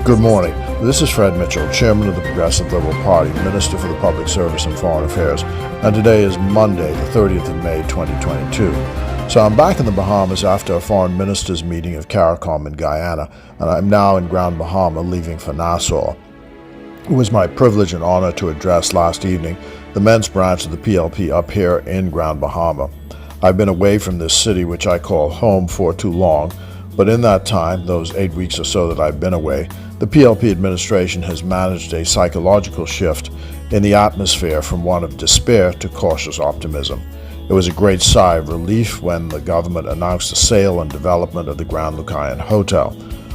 Good morning. This is Fred Mitchell, Chairman of the Progressive Liberal Party, Minister for the Public Service and Foreign Affairs, and today is Monday, the 30th of May, 2022. So I'm back in the Bahamas after a foreign ministers meeting of CARICOM in Guyana, and I'm now in Grand Bahama, leaving for Nassau. It was my privilege and honor to address last evening the men's branch of the PLP up here in Grand Bahama. I've been away from this city, which I call home, for too long, but in that time, those 8 weeks or so that I've been away, the PLP administration has managed a psychological shift in the atmosphere from one of despair to cautious optimism. It was a great sigh of relief when the government announced the sale and development of the Grand Lucayan Hotel.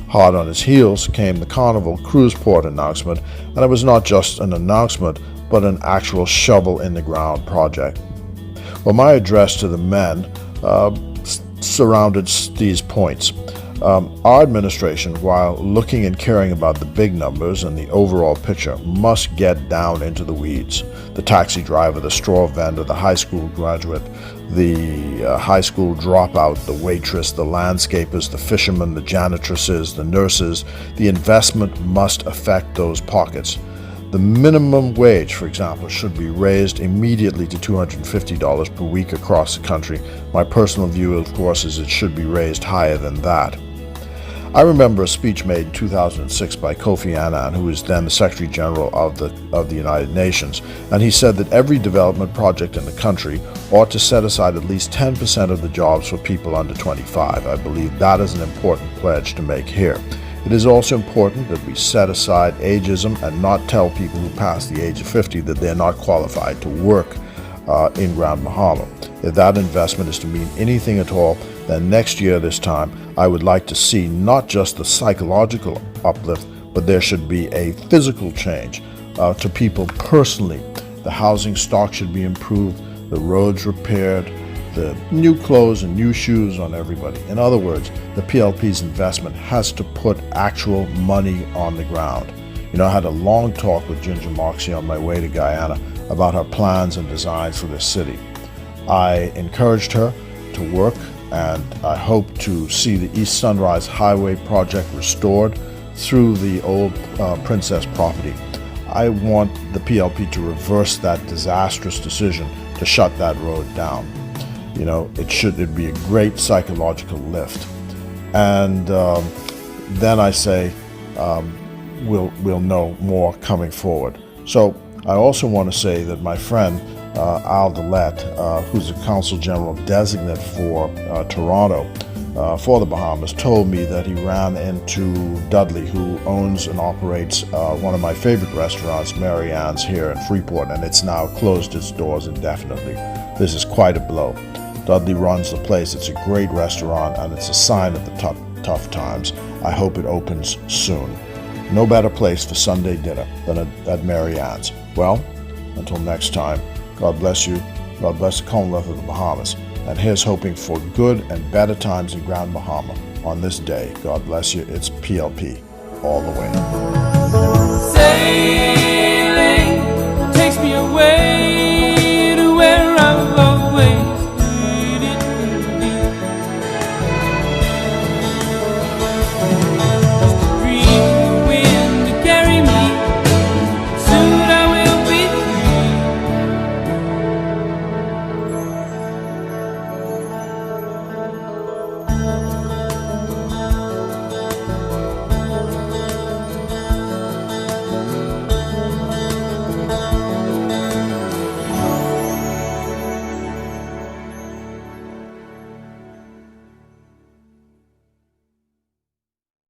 Hot on its heels came the Carnival Cruise Port announcement, and it was not just an announcement, but an actual shovel-in-the-ground project. Well, my address to the men surrounded these points. Our administration, while looking and caring about the big numbers and the overall picture, must get down into the weeds. The taxi driver, the straw vendor, the high school graduate, the high school dropout, the waitress, the landscapers, the fishermen, the janitresses, the nurses. The investment must affect those pockets. The minimum wage, for example, should be raised immediately to $250 per week across the country. My personal view, of course, is it should be raised higher than that. I remember a speech made in 2006 by Kofi Annan, who was then the Secretary General of the United Nations, and he said that every development project in the country ought to set aside at least 10% of the jobs for people under 25. I believe that is an important pledge to make here. It is also important that we set aside ageism and not tell people who pass the age of 50 that they're not qualified to work in Grand Bahama. If that investment is to mean anything at all, then next year this time I would like to see not just the psychological uplift, but there should be a physical change to people personally. The housing stock should be improved, the roads repaired, the new clothes and new shoes on everybody. In other words, the PLP's investment has to put actual money on the ground. You know, I had a long talk with Ginger Moxey on my way to Guyana about her plans and designs for this city. I encouraged her to work, and I hope to see the East Sunrise Highway project restored through the old Princess property. I want the PLP to reverse that disastrous decision to shut that road down. You know, it'd be a great psychological lift. And then I say we'll know more coming forward. So I also want to say that my friend Al Dillette, who's the Consul General Designate for Toronto, for the Bahamas, told me that he ran into Dudley, who owns and operates one of my favorite restaurants, Mary Ann's, here in Freeport, and it's now closed its doors indefinitely. This is quite a blow. Dudley runs the place. It's a great restaurant, and it's a sign of the tough times. I hope it opens soon. No better place for Sunday dinner than at Mary Ann's. Well, until next time, God bless you. God bless the Commonwealth of the Bahamas. And here's hoping for good and better times in Grand Bahama on this day. God bless you. It's PLP all the way. Sailing takes me away to where I've always needed to be. Just a breeze, wind to carry me. Soon I will be free.